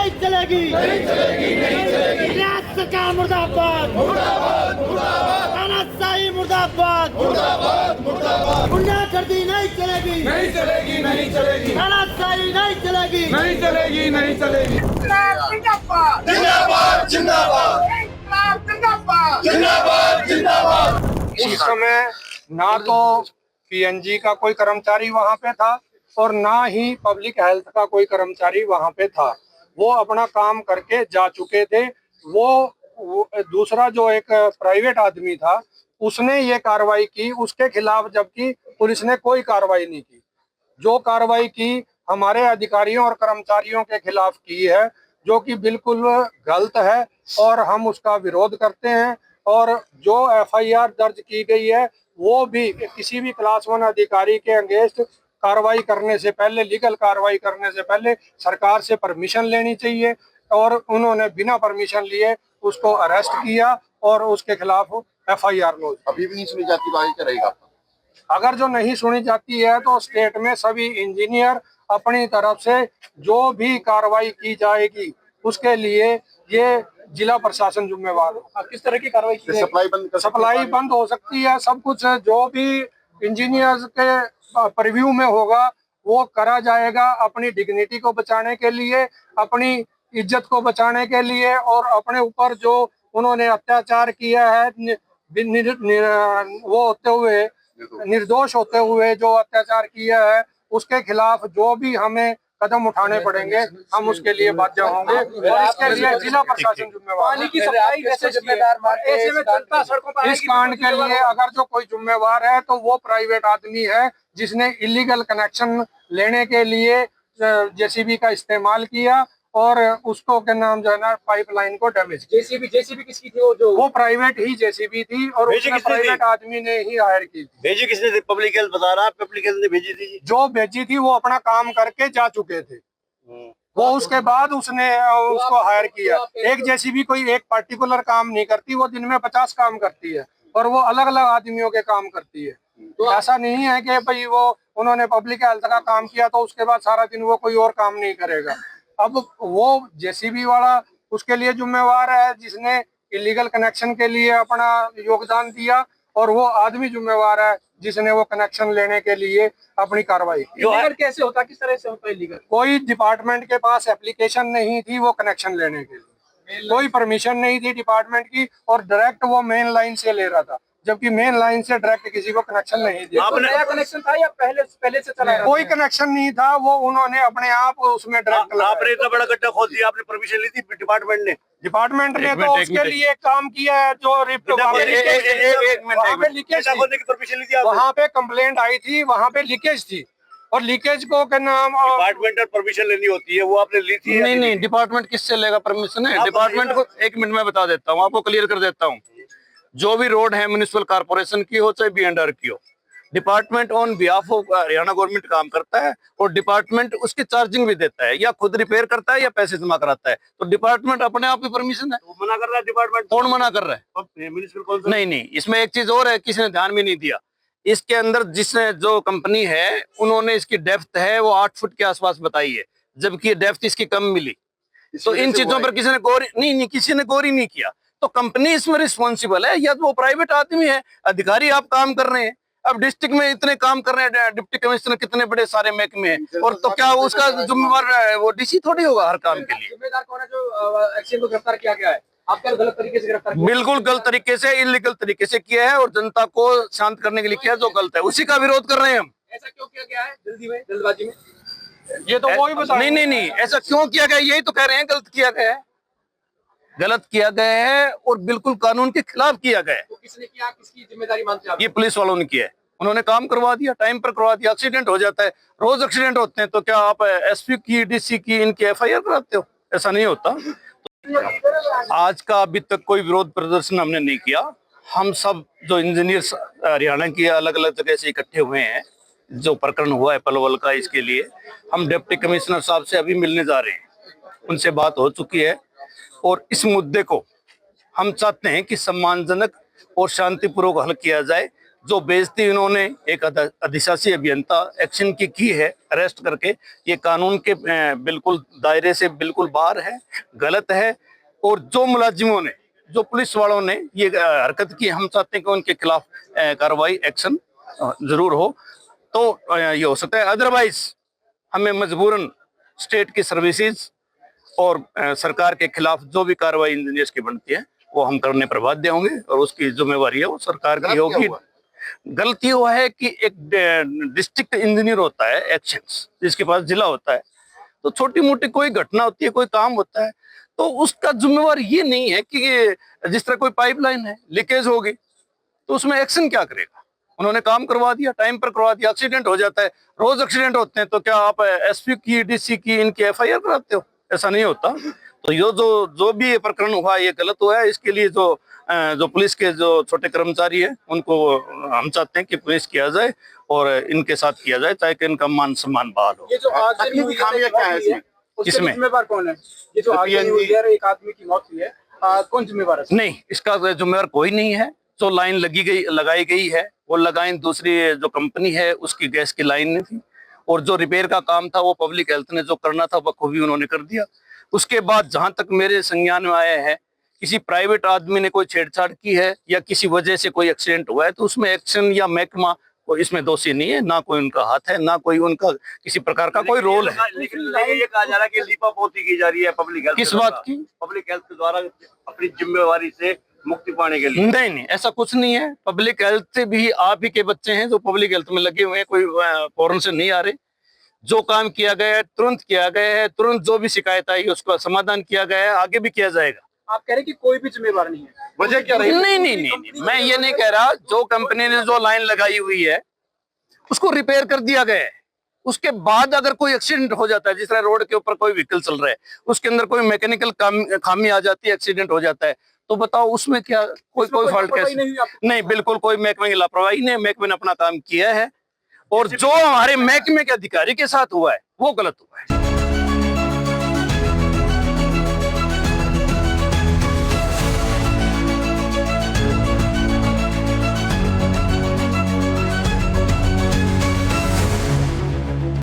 नहीं चलेगी, नहीं चलेगी, नहीं चलेगी। रियासत सरकार मुर्दाबाद, मुर्दाबाद, मुर्दाबाद। तानाशाही मुर्दाबाद, मुर्दाबाद, मुर्दाबाद। गुंडागर्दी नहीं चलेगी, नहीं चलेगी, नहीं चलेगी। तानाशाही नहीं चलेगी, नहीं चलेगी, नहीं चलेगी। जिंदाबाद, जिंदाबाद, जिंदाबाद, जिंदाबाद, जिंदाबाद। उस समय ना तो पीएनजी का कोई कर्मचारी वहां पे था और ना ही पब्लिक हेल्थ का कोई कर्मचारी वहां पे था। वो अपना काम करके जा चुके थे। वो दूसरा जो एक प्राइवेट आदमी था उसने ये कार्रवाई की, उसके खिलाफ जबकि पुलिस ने कोई कार्रवाई नहीं की। जो कार्रवाई की हमारे अधिकारियों और कर्मचारियों के खिलाफ की है, जो कि बिल्कुल गलत है और हम उसका विरोध करते हैं। और जो एफआईआर दर्ज की गई है वो भी किसी भी क्लास 1 अधिकारी के अगेंस्ट कार्रवाई करने से पहले, लीगल कार्रवाई करने से पहले सरकार से परमिशन लेनी चाहिए। और उन्होंने बिना परमिशन लिए उसको अरेस्ट किया और उसके खिलाफ एफआईआर लॉन्च। अभी भी नहीं सुनी जाती, आगे क्या रहेगा? अगर जो नहीं सुनी जाती है तो स्टेट में सभी इंजीनियर अपनी तरफ से जो भी कार्रवाई की जाएगी उसके लिए ये जिला प्रशासन जिम्मेवार है। किस तरह की कार्रवाई की? सप्लाई बंद हो सकती है। सब कुछ जो भी इंजीनियर्स के परिव्यू में होगा वो करा जाएगा, अपनी डिग्निटी को बचाने के लिए, अपनी इज्जत को बचाने के लिए और अपने ऊपर जो उन्होंने अत्याचार किया है वो होते हुए, निर्दोष होते हुए जो अत्याचार किया है उसके खिलाफ जो भी हमें कदम उठाने पड़ेंगे हम उसके लिए बाध्य होंगे और इसके लिए जिला प्रशासन जिम्मेवार है। इस कांड के लिए अगर जो कोई जिम्मेवार है तो वो प्राइवेट आदमी है जिसने इलीगल कनेक्शन लेने के लिए जेसीबी का इस्तेमाल किया और उसको के नाम जो है ना पाइपलाइन को डैमेज। जेसीबी किसकी थी? वो प्राइवेट ही जेसीबी थी और उसने प्राइवेट आदमी ने ही हायर की थी। भेजी किसने थी? पब्लिक हेल्थ बता रहा है, पब्लिक हेल्थ ने भेजी थी। जो भेजी थी वो अपना काम करके जा चुके थे। वो उसके बाद उसने उसको हायर किया। एक जेसीबी कोई एक पार्टिकुलर काम नहीं करती, वो दिन में 50 काम करती है और वो अलग अलग आदमियों के काम करती है। तो ऐसा नहीं है कि भाई वो उन्होंने पब्लिक हेल्थ का काम किया तो उसके बाद सारा दिन वो कोई और काम नहीं करेगा। अब वो जेसीबी वाला उसके लिए जिम्मेवार है जिसने इलीगल कनेक्शन के लिए अपना योगदान दिया और वो आदमी जिम्मेवार है जिसने वो कनेक्शन लेने के लिए अपनी कार्रवाई की। इलीगल कैसे होता, किस तरह से होता है इलीगल? कोई डिपार्टमेंट के पास एप्लीकेशन नहीं थी वो कनेक्शन लेने के लिए, कोई परमिशन नहीं थी डिपार्टमेंट की और डायरेक्ट वो मेन लाइन से ले रहा था, जबकि मेन लाइन से डायरेक्ट किसी को कनेक्शन नहीं दिया। आपने नया कनेक्शन था या पहले से चला? कोई कनेक्शन नहीं था, वो उन्होंने अपने आप उसमें डायरेक्ट। आपने इतना बड़ा गड्ढा खोद दिया, आपने परमिशन ली थी डिपार्टमेंट ने? डिपार्टमेंट ने तो उसके लिए काम किया है जो रिफ्ट वहाँ पे कंप्लेंट आई थी, वहाँ पे लीकेज थी और लीकेज को क्या नाम डिपार्टमेंट परमिशन लेनी होती है, वो आपने ली थी? नहीं, डिपार्टमेंट किससे लेगा परमिशन? है डिपार्टमेंट को। एक मिनट में बता देता हूँ, आपको क्लियर कर देता हूँ। जो भी रोड है म्युनिसिपल कारपोरेशन की हो चाहे B&R की हो, department on behalf of Haryana government काम करता है और डिपार्टमेंट उसकी चार्जिंग भी देता है, या खुद रिपेयर करता है या पैसे जमा कराता है। तो डिपार्टमेंट अपने आप ही परमिशन है। तो मना कर रहा है डिपार्टमेंट? कौन मना कर रहा है? म्युनिसिपल नहीं, इसमें एक चीज और है, किसी ने ध्यान भी नहीं दिया। इसके अंदर जिसने जो कंपनी है उन्होंने इसकी डेप्थ है वो 8 फुट के आसपास बताई है, जबकि डेप्थ इसकी कम मिली। तो इन चीजों पर किसी ने गौर नहीं, किसी ने गौर ही नहीं किया। तो कंपनी इसमें रिस्पॉन्सिबल है या तो वो प्राइवेट आदमी है? अधिकारी आप काम कर रहे हैं, अब डिस्ट्रिक्ट में इतने काम कर रहे हैं, डिप्टी कमिश्नर कितने बड़े सारे महकमे हैं, और तो क्या उसका जिम्मेवार वो डीसी थोड़ी होगा हर काम के लिए? जिम्मेदार कौन है जो एक्सीडेंट को गिरफ्तार किया गया है? आपका गलत तरीके से गिरफ्तार किया? बिल्कुल गलत तरीके से, इलीगल तरीके से किया है और जनता को शांत करने के लिए किया है, जो गलत है उसी का विरोध कर रहे हैं हम। ऐसा क्यों किया गया है? जल्दबाजी में? ये तो वही बता। नहीं, ऐसा क्यों किया गया यही तो कह रहे हैं, गलत किया गया है, गलत किया गया है और बिल्कुल कानून के खिलाफ किया गया है। तो किसने किया, किसकी जिम्मेदारी मानते हैं आप? ये पुलिस वालों ने किया है, उन्होंने काम करवा दिया, टाइम पर करवा दिया। एक्सीडेंट हो जाता है, रोज एक्सीडेंट होते हैं, तो क्या आप एसपी की, डीसी की, इनकी एफआईआर कराते हो? ऐसा नहीं होता। आज का अभी तक कोई विरोध प्रदर्शन हमने नहीं किया। हम सब जो इंजीनियर्स हरियाणा की अलग अलग जगह से इकट्ठे हुए हैं, जो प्रकरण हुआ है पलवल का, इसके लिए हम डिप्टी कमिश्नर साहब से अभी मिलने जा रहे हैं। उनसे बात हो चुकी है और इस मुद्दे को हम चाहते हैं कि सम्मानजनक और शांतिपूर्वक हल किया जाए, जो बेइज्जती इन्होंने एक अधिशासी अभियंता एक्शन की है अरेस्ट करके, ये कानून के बिल्कुल दायरे से बिल्कुल बाहर है, गलत है। और जो मुलाजिमों ने, जो पुलिस वालों ने ये हरकत की, हम चाहते हैं कि उनके खिलाफ कार्रवाई एक्शन जरूर हो, तो ये हो सकता है। अदरवाइज हमें मजबूरन स्टेट की सर्विसेज और सरकार के खिलाफ जो भी कार्रवाई इंजीनियर्स की बनती है वो हम करने पर बाध्य होंगे, और उसकी जिम्मेवारी है वो सरकार की होगी। गलती वो है कि एक डिस्ट्रिक्ट इंजीनियर होता है एक्शंस, जिसके पास जिला होता है, तो छोटी मोटी कोई घटना होती है, कोई काम होता है, तो उसका जिम्मेवार ये नहीं है कि जिस तरह कोई पाइपलाइन है, लीकेज होगी तो उसमें एक्शन क्या करेगा। उन्होंने काम करवा दिया, टाइम पर करवा दिया, एक्सीडेंट हो जाता है, रोज एक्सीडेंट होते हैं, तो क्या आप एसपी की, डीसी की, इनकी एफआईआर कराते हो? ऐसा नहीं होता। तो ये जो भी ये प्रकरण हुआ ये गलत हुआ है। इसके लिए जो पुलिस के जो छोटे कर्मचारी हैं उनको हम चाहते हैं कि पुलिस किया जाए और इनके साथ किया जाए, ताकि इनका मान सम्मान बहाल हो। ये जो आग लगी हुई खामियां क्या है इसमें? उसके किसमें? जिम्मेवार कौन है? ये जो आग लगी हुई है, एक आदमी की मौत हुई है, कौन जिम्मेवार है? नहीं, इसका जिम्मेवार कोई नहीं है। जो लाइन लगाई गई है वो लाइन दूसरी जो कंपनी है उसकी गैस की लाइन नहीं थी, और जो रिपेयर का काम था वो पब्लिक हेल्थ ने जो करना था बखूबी उन्होंने कर दिया। उसके बाद जहां तक मेरे संज्ञान में आया है, किसी प्राइवेट आदमी ने कोई छेड़छाड़ की है या किसी वजह से कोई एक्सीडेंट हुआ है, तो उसमें एक्शन या महकमा कोई इसमें दोषी नहीं है, ना कोई उनका हाथ है, ना कोई उनका किसी प्रकार का कोई रोल है। लेकिन ये कहा जा रहा है कि लीपापोती की जा रही है पब्लिक हेल्थ किस बात की? पब्लिक हेल्थ के द्वारा अपनी जिम्मेवारी से मुक्ति पाने के लिए। नहीं, ऐसा कुछ नहीं है। पब्लिक हेल्थ से भी आप ही के बच्चे हैं जो पब्लिक हेल्थ में लगे हुए हैं, कोई फॉरेन से नहीं आ रहे। जो काम किया गया है तुरंत किया गया है, तुरंत जो भी शिकायत आई उसका समाधान किया गया है, आगे भी किया जाएगा। आप कह रहे हैं कि कोई भी जिम्मेवार नहीं है, वजह क्या रही? नहीं, मैं ये नहीं कह रहा। जो कंपनी ने जो लाइन लगाई हुई है उसको रिपेयर कर दिया गया है। उसके बाद अगर कोई एक्सीडेंट हो जाता है, जिस तरह रोड के ऊपर कोई व्हीकल चल रहा है, उसके अंदर कोई मैकेनिकल खामी आ जाती है, एक्सीडेंट हो जाता है, तो बताओ उसमें क्या कोई फॉल्ट कैसे? नहीं, बिल्कुल कोई महकमे की लापरवाही नहीं। महकमे ने अपना काम किया है, और जो हमारे महकमे के अधिकारी के साथ हुआ है वो गलत हुआ है।